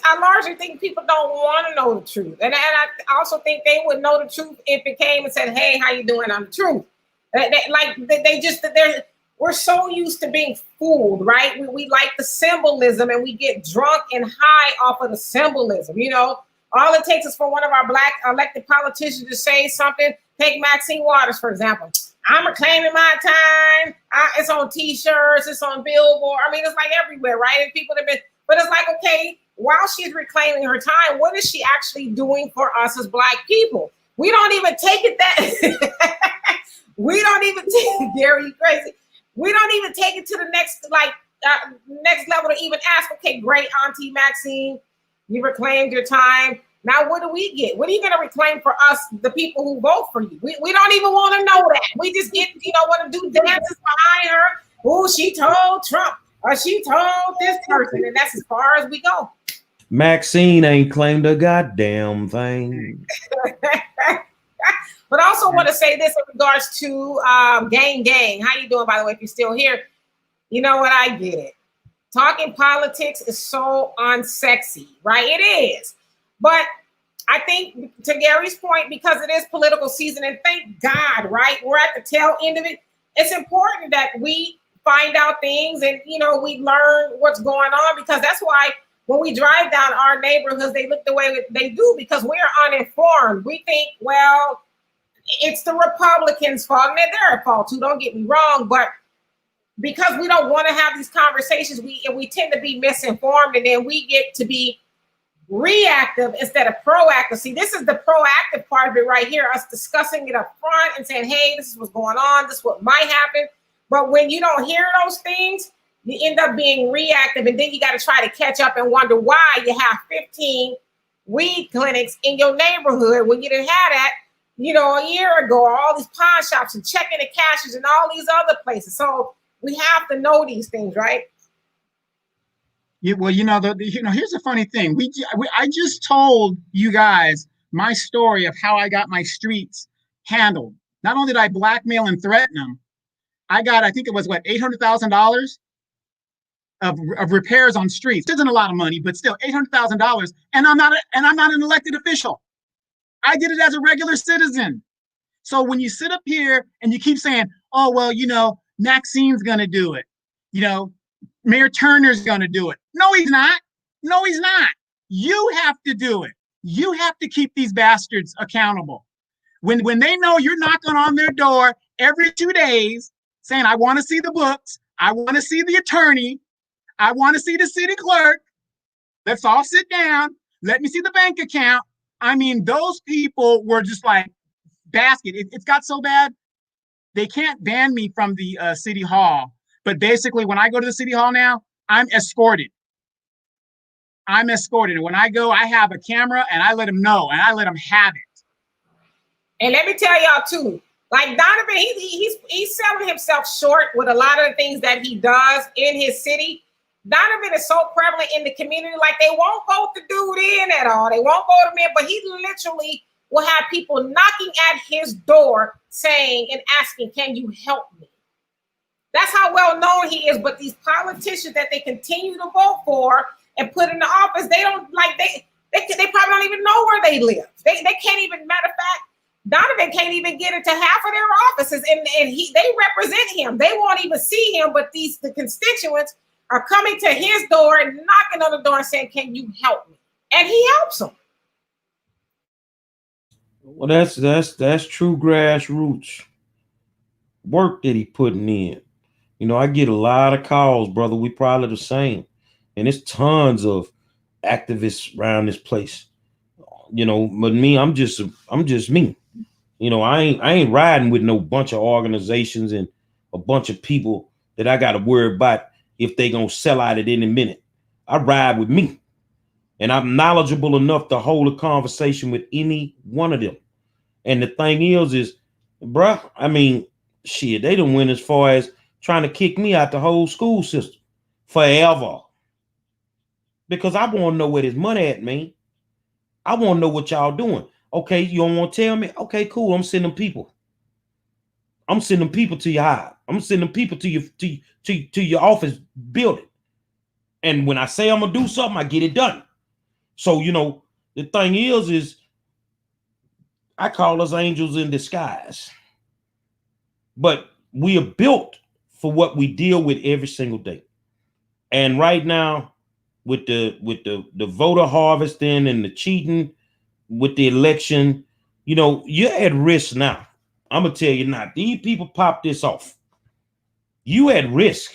S3: I largely think people don't want to know the truth. And I also think they would know the truth if it came and said, hey, how you doing? I'm the truth. We're so used to being fooled, right? We like the symbolism and we get drunk and high off of the symbolism. You know, all it takes is for one of our black elected politicians to say something. Take Maxine Waters, for example. I'm reclaiming my time. It's on T-shirts. It's on Billboard. I mean, it's like everywhere, right? And people have been, but it's like, okay, while she's reclaiming her time, what is she actually doing for us as black people? We don't even take it that. We don't even take Gary, you crazy. We don't even take it to the next level to even ask, okay, great, Auntie Maxine, you reclaimed your time. Now, what do we get? What are you going to reclaim for us, the people who vote for you? We don't even want to know that. We just get, want to do dances behind her. Oh, she told Trump, or she told this person, and that's as far as we go.
S1: Maxine ain't claimed a goddamn thing.
S3: But I also want to say this in regards to Gang. How you doing, by the way, if you're still here? You know what? I get it. Talking politics is so unsexy, right? It is. But I think, to Gary's point, because it is political season, and thank God, right? We're at the tail end of it. It's important that we find out things, and we learn what's going on, because that's why when we drive down our neighborhoods, they look the way they do, because we're uninformed. We think, well, it's the Republicans' fault, and they're at fault too, don't get me wrong, but because we don't want to have these conversations, we tend to be misinformed, and then we get to be reactive instead of proactive. See, this is the proactive part of it right here, us discussing it up front and saying, hey, this is what's going on, this is what might happen. But when you don't hear those things, you end up being reactive, and then you got to try to catch up and wonder why you have 15 weed clinics in your neighborhood when you didn't have that, a year ago, or all these pawn shops and checking the cashes and all these other places. So we have to know these things, right?
S2: Yeah, well, here's the funny thing. I just told you guys my story of how I got my streets handled. Not only did I blackmail and threaten them, I think it was $800,000 of repairs on streets. It isn't a lot of money, but still $800,000. And I'm not an elected official. I did it as a regular citizen. So when you sit up here and you keep saying, oh, well, Maxine's going to do it. Mayor Turner's going to do it. No, he's not. No, he's not. You have to do it. You have to keep these bastards accountable. When they know you're knocking on their door every 2 days saying, I want to see the books. I want to see the attorney. I want to see the city clerk. Let's all sit down. Let me see the bank account. I mean, those people were just like basket. It's got so bad. They can't ban me from the city hall. But basically, when I go to the city hall now, I'm escorted. And when I go, I have a camera, and I let them know, and I let them have it.
S3: And let me tell y'all too, like Donovan, he's selling himself short with a lot of the things that he does in his city. Donovan is so prevalent in the community, like they won't vote the dude in at all. They won't vote him in, but he literally will have people knocking at his door saying and asking, can you help me? That's how well known he is. But these politicians that they continue to vote for and put in the office, they don't they probably don't even know where they live. They can't even, matter of fact, Donovan can't even get into half of their offices, and they represent him. They won't even see him, but the constituents are coming to his door and knocking on the door and saying, can you help me? And he helps them.
S1: Well, that's true grassroots work that he putting in. I get a lot of calls, brother. We probably the same. And it's tons of activists around this place. But me, I'm just me. I ain't riding with no bunch of organizations and a bunch of people that I got to worry about if they gonna sell out at any minute. I ride with me, and I'm knowledgeable enough to hold a conversation with any one of them. And the thing is, bruh, I mean, shit, they done went as far as trying to kick me out the whole school system forever. Because I want to know where this money at, man. I want to know what y'all doing. Okay, you don't want to tell me? Okay, cool. I'm sending people. I'm sending people to your hive. I'm sending people to your office building. And when I say I'm gonna do something, I get it done. So the thing is I call us angels in disguise. But we are built for what we deal with every single day. And right now, with the voter harvesting and the cheating with the election, you're at risk now. I'm gonna tell you now, these people pop this off. You at risk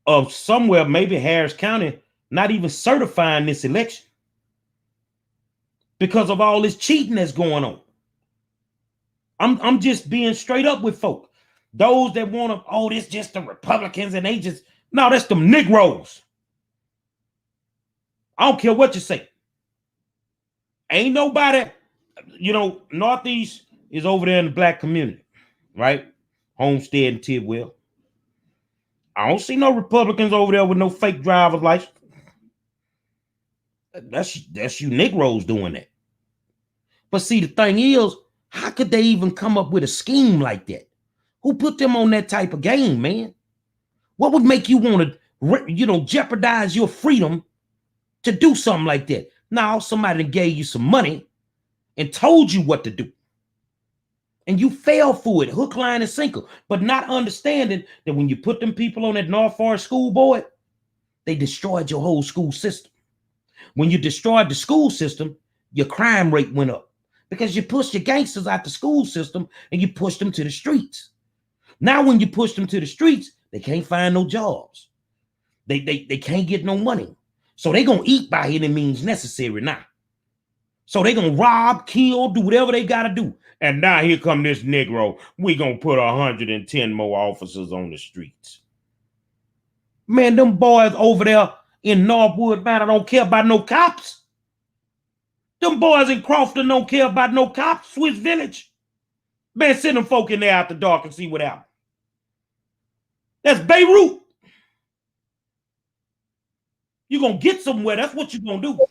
S1: of somewhere, maybe Harris County, not even certifying this election because of all this cheating that's going on. I'm just being straight up with folk. Those that want to, this just the Republicans and they just, no, that's them Negroes. I don't care what you say. Ain't nobody, Northeast is over there in the black community, right? Homestead and Tidwell. I don't see no Republicans over there with no fake driver's license. That's you Negroes doing that. But see, the thing is, how could they even come up with a scheme like that? Who put them on that type of game, man? What would make you want to, jeopardize your freedom to do something like that? Now, somebody gave you some money and told you what to do And you fell for it, hook, line, and sinker, but not understanding that when you put them people on that North Forest school board, they destroyed your whole school system. When you destroyed the school system, your crime rate went up because you pushed your gangsters out the school system and you pushed them to the streets. Now, when you push them to the streets, they can't find no jobs. They can't get no money. So they're going to eat by any means necessary now. So they're going to rob, kill, do whatever they got to do. And now here come this Negro. We're going to put 110 more officers on the streets. Man, them boys over there in Northwood, man, I don't care about no cops. Them boys in Crofton don't care about no cops. Swiss Village. Man, send them folk in there after dark and see what happens. That's Beirut. You're going to get somewhere. That's what you're going to do.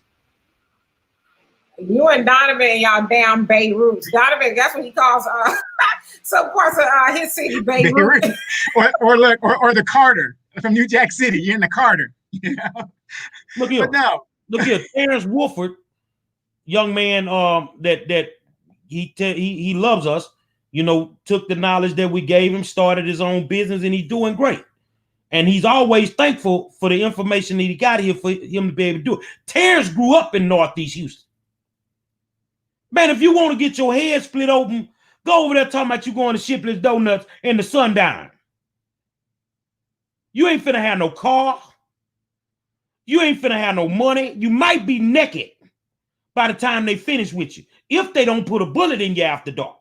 S3: You and Donovan, y'all damn Beirut. Donovan, that's what he calls some parts of his city, Beirut.
S2: or the Carter from New Jack City. You're in the Carter. You know?
S1: Look here.
S2: But no.
S1: Look here. Terrence Wolford, young man that he loves us, you know, took the knowledge that we gave him, started his own business, and he's doing great. And he's always thankful for the information that he got here for him to be able to do it. Terrence grew up in Northeast Houston. Man, if you want to get your head split open, go over there talking about you going to Shipley's Donuts in the sundown. You ain't finna have no car. You ain't finna have no money. You might be naked by the time they finish with you, if they don't put a bullet in you after dark.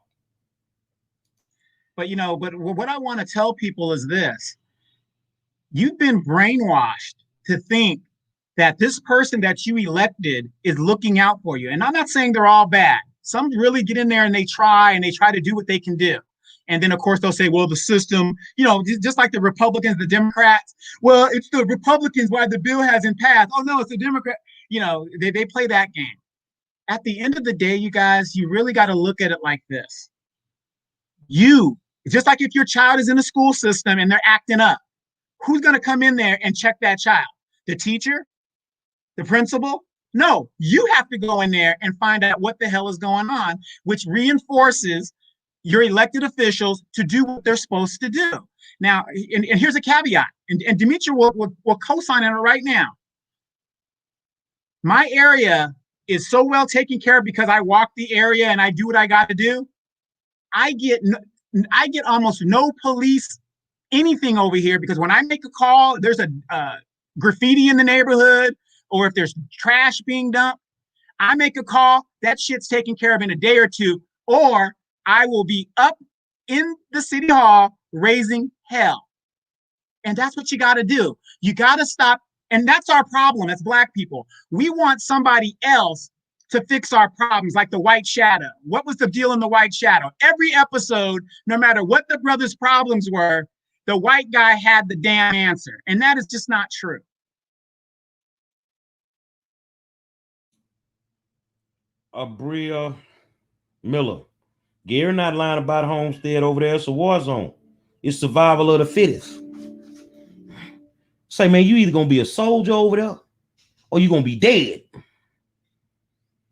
S2: But, you know, but what I want to tell people is this. You've been brainwashed to think that this person that you elected is looking out for you. And I'm not saying they're all bad. Some really get in there and they try to do what they can do. And then, of course, they'll say, well, the system, you know, just like the Republicans, the Democrats. Well, it's the Republicans why the bill hasn't passed. Oh, no, it's the Democrat. You know, they play that game. At the end of the day, you guys, you really got to look at it like this. Just like if your child is in the school system and they're acting up, who's going to come in there and check that child? The teacher? The principal? No, you have to go in there and find out what the hell is going on, which reinforces your elected officials to do what they're supposed to do. Now, and here's a caveat, and Demetri will co-sign on it right now. My area is so well taken care of because I walk the area and I do what I got to do. I get almost no police anything over here because when I make a call, there's a graffiti in the neighborhood, or if there's trash being dumped, I make a call, that shit's taken care of in a day or two, or I will be up in the city hall raising hell. And that's what you got to do. You got to stop. And that's our problem as Black people. We want somebody else to fix our problems, like the White Shadow. What was the deal in the White Shadow? Every episode, no matter what the brothers' problems were, the white guy had the damn answer. And that is just not true.
S1: Abria Miller. Gary not lying about Homestead over there. It's a war zone. It's survival of the fittest. Say, man, you either gonna be a soldier over there or you're gonna be dead.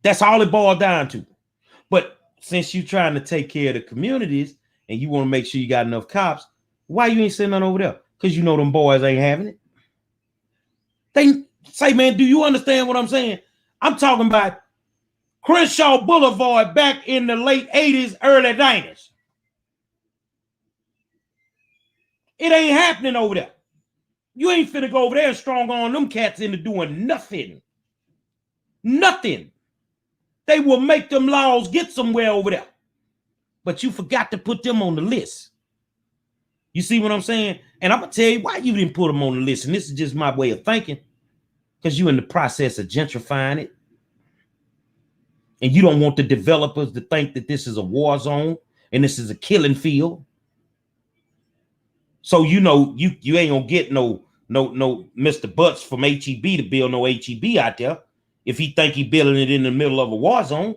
S1: That's all it boils down to. But since you're trying to take care of the communities and you want to make sure you got enough cops, why you ain't sending none over there? Because you know them boys ain't having it. They say, man, do you understand what I'm saying? I'm talking about Crenshaw Boulevard back in the late 80s, early 90s. It ain't happening over there. You ain't finna go over there and strong on them cats into doing nothing. Nothing. They will make them laws get somewhere over there. But you forgot to put them on the list. You see what I'm saying? And I'm going to tell you why you didn't put them on the list. And this is just my way of thinking. Because you're in the process of gentrifying it. And you don't want the developers to think that this is a war zone and this is a killing field. So you know you ain't gonna get no Mr. Butts from HEB to build no HEB out there if he think he building it in the middle of a war zone.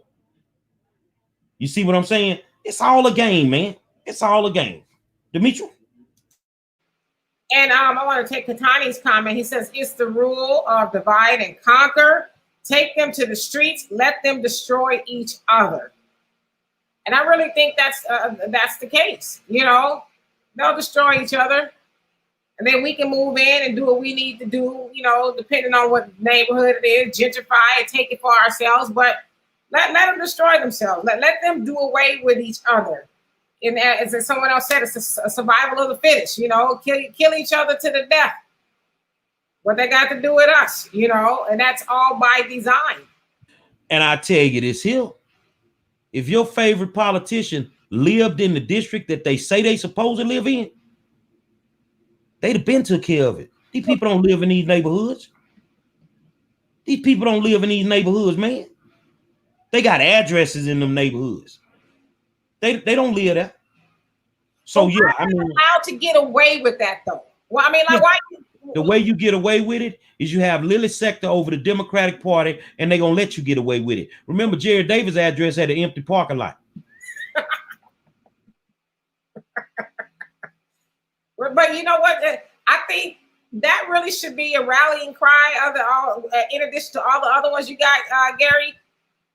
S1: You see what I'm saying? It's all a game, man. It's all a game. Demetri?
S3: And I want to take Katani's comment. He says, it's the rule of divide and conquer. Take them to the streets. Let them destroy each other. And I really think that's the case. You know, they'll destroy each other, and then we can move in and do what we need to do. You know, depending on what neighborhood it is, gentrify and take it for ourselves. But let them destroy themselves. Let them do away with each other. And as someone else said, it's a survival of the fittest. You know, kill each other to the death. What they got to do with us, you know, and that's all by design.
S1: And I tell you this here, if your favorite politician lived in the district that they say they supposed to live in, they'd have been took care of it. These people don't live in these neighborhoods. These people don't live in these neighborhoods, man. They got addresses in them neighborhoods. They don't live there. So
S3: well,
S1: yeah, I mean,
S3: how to get away with that though? Well, I mean, like, why?
S1: The way you get away with it is you have Lily Sector over the Democratic Party, and they're gonna let you get away with it. Remember, Jerry Davis' address had an empty parking lot.
S3: But you know what? I think that really should be a rallying cry. In addition to all the other ones you got, Gary,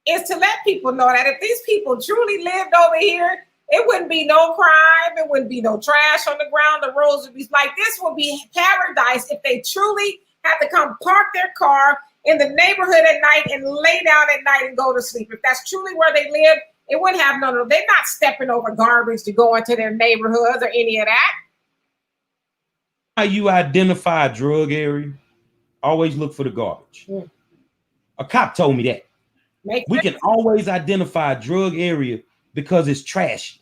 S3: is to let people know that if these people truly lived over here, it wouldn't be no crime. It wouldn't be no trash on the ground. The roads would be like this. Would be paradise if they truly had to come park their car in the neighborhood at night and lay down at night and go to sleep. If that's truly where they live, it wouldn't have none of. They're not stepping over garbage to go into their neighborhoods or any of that.
S1: How you identify a drug area? Always look for the garbage. A cop told me that. We can always identify a drug area because it's trash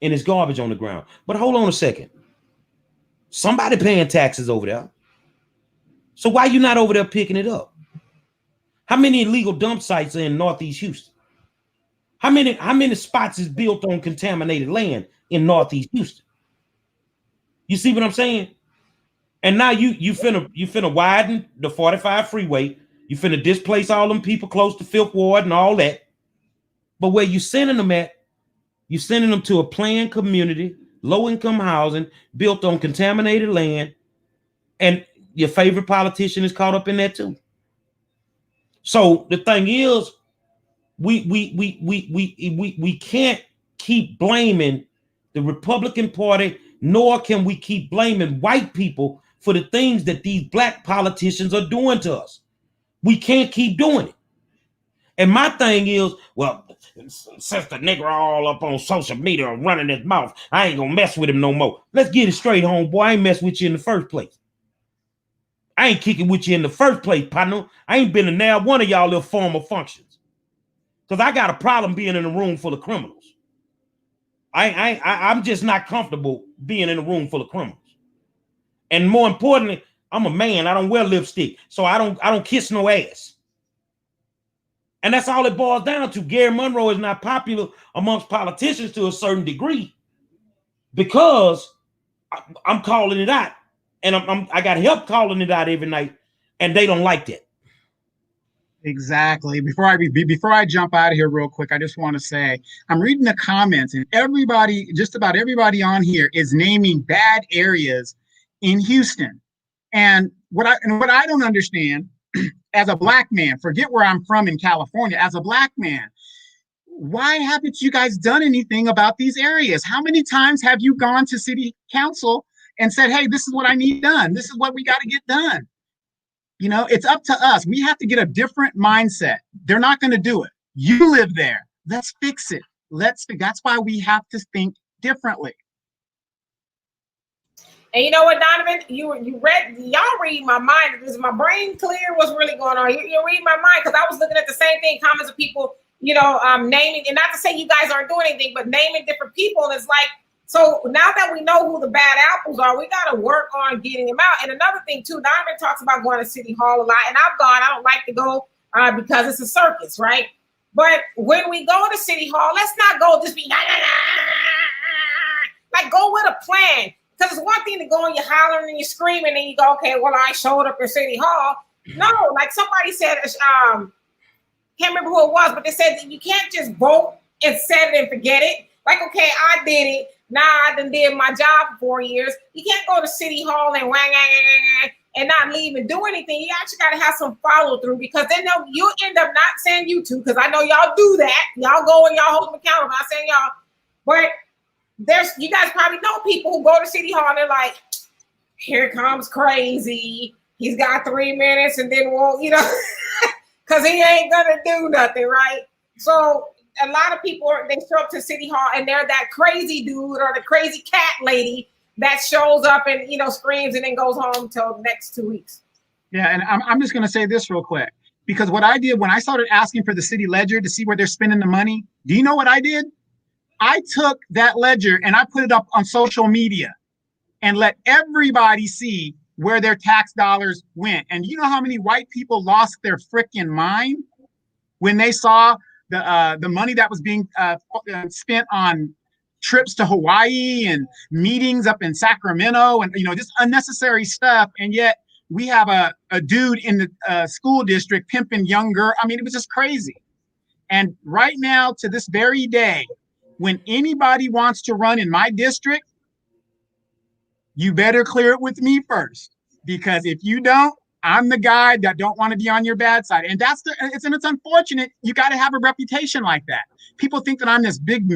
S1: and it's garbage on the ground. But hold on a second. Somebody paying taxes over there. So why you not over there picking it up? How many illegal dump sites are in Northeast Houston? How many spots is built on contaminated land in Northeast Houston? You see what I'm saying? And now you finna widen the 45 freeway. You finna displace all them people close to Fifth Ward and all that. But where you sending them at, you sending them to a planned community, low-income housing, built on contaminated land, and your favorite politician is caught up in that too. So the thing is, we can't keep blaming the Republican Party, nor can we keep blaming white people for the things that these black politicians are doing to us. We can't keep doing it. And my thing is, well, since the nigger all up on social media and running his mouth, I ain't gonna mess with him no more. Let's get it straight, homeboy. I ain't mess with you in the first place. I ain't kicking with you in the first place, partner. I ain't been in there one of y'all little formal functions. Because I got a problem being in a room full of criminals. I'm just not comfortable being in a room full of criminals. And more importantly, I'm a man. I don't wear lipstick. So I don't kiss no ass. And that's all it boils down to. Gary Monroe is not popular amongst politicians to a certain degree because I'm calling it out. And I got help calling it out every night, and they don't like that.
S2: Exactly. Before I jump out of here real quick, I just want to say I'm reading the comments, and everybody, just about everybody on here, is naming bad areas in Houston. And what I don't understand, as a black man, forget where I'm from in California, as a black man, why haven't you guys done anything about these areas? How many times have you gone to city council and said, hey, this is what I need done. This is what we got to get done. You know, it's up to us. We have to get a different mindset. They're not going to do it. You live there. Let's fix it. That's why we have to think differently.
S3: And you know what, Donovan? Y'all read my mind. Is my brain clear? What's really going on? You read my mind because I was looking at the same thing, comments of people, naming, and not to say you guys aren't doing anything, but naming different people. And it's like, so now that we know who the bad apples are, we got to work on getting them out. And another thing too, Donovan talks about going to City Hall a lot, and I've gone. I don't like to go because it's a circus, right? But when we go to City Hall, let's not go just be like go with a plan. Because it's one thing to go and you're hollering and you're screaming and you go, okay, well, I showed up at City Hall. No, like somebody said, can't remember who it was, but they said that you can't just vote and set it and forget it. Like, okay, I did it. Now I done did my job for 4 years. You can't go to City Hall and and not leave and do anything. You actually got to have some follow through, because then you'll end up not saying you two, because I know y'all do that. Y'all go and y'all hold them accountable. I'm not saying y'all, but you guys probably know people who go to City Hall and they're like, here comes crazy. He's got 3 minutes and then won't, because he ain't gonna do nothing, right? So a lot of people, they show up to City Hall and they're that crazy dude or the crazy cat lady that shows up and screams and then goes home till the next 2 weeks.
S2: Yeah, and I'm just gonna say this real quick, because what I did when I started asking for the city ledger to see where they're spending the money, do you know what I did? I took that ledger and I put it up on social media and let everybody see where their tax dollars went. And you know how many white people lost their freaking mind when they saw the money that was being spent on trips to Hawaii and meetings up in Sacramento and just unnecessary stuff. And yet we have a dude in the school district pimping young girl. I mean, it was just crazy. And right now, to this very day, when anybody wants to run in my district, you better clear it with me first, because if you don't, I'm the guy that don't want to be on your bad side. And it's unfortunate. You got to have a reputation like that. People think that I'm this big,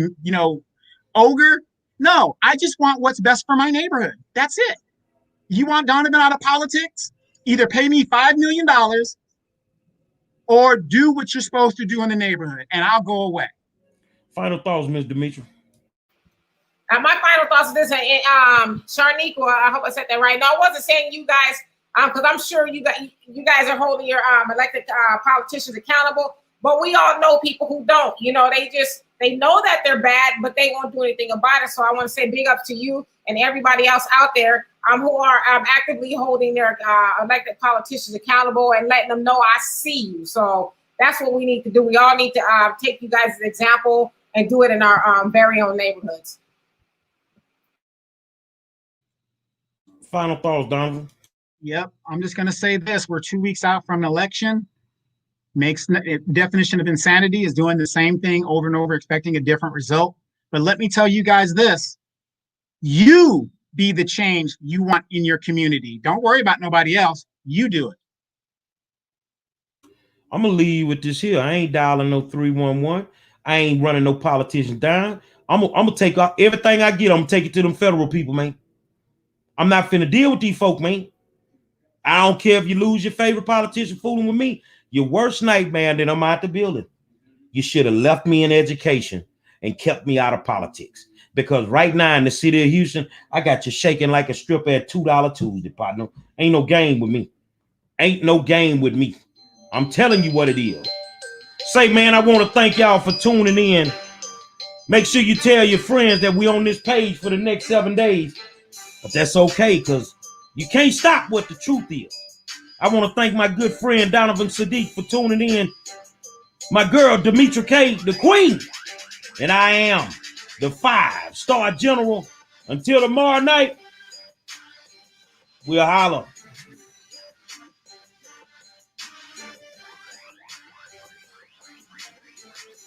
S2: ogre. No, I just want what's best for my neighborhood. That's it. You want Donovan out of politics? Either pay me $5 million or do what you're supposed to do in the neighborhood, and I'll go away.
S1: Final thoughts, Ms. Demetra.
S3: My final thoughts is this, Sharniqua, I hope I said that right. No, I wasn't saying you guys, because I'm sure you guys are holding your elected politicians accountable, but we all know people who don't. They know that they're bad, but they won't do anything about it. So I want to say big ups to you and everybody else out there who are actively holding their elected politicians accountable and letting them know I see you. So that's what we need to do. We all need to take you guys as an example and do it in our very own neighborhoods.
S1: Final thoughts, Donovan.
S2: Yep. I'm just going to say this. We're 2 weeks out from an election. Definition of insanity is doing the same thing over and over, expecting a different result. But let me tell you guys this. You be the change you want in your community. Don't worry about nobody else. You do it.
S1: I'm going to leave you with this here. I ain't dialing no 311. I ain't running no politician down. I'm going to take off everything I get. I'm going to take it to them federal people, man. I'm not finna deal with these folk, man. I don't care if you lose your favorite politician fooling with me. Your worst nightmare, then I'm out the building. You should have left me in education and kept me out of politics. Because right now in the city of Houston, I got you shaking like a stripper at $2 Tuesday, partner. Ain't no game with me. Ain't no game with me. I'm telling you what it is. Say, man, I want to thank y'all for tuning in. Make sure you tell your friends that we on this page for the next 7 days. But that's okay, because you can't stop what the truth is. I want to thank my good friend Donovan Sadiq for tuning in. My girl, Demetra K, the queen. And I am the 5-star general. Until tomorrow night, we'll holler.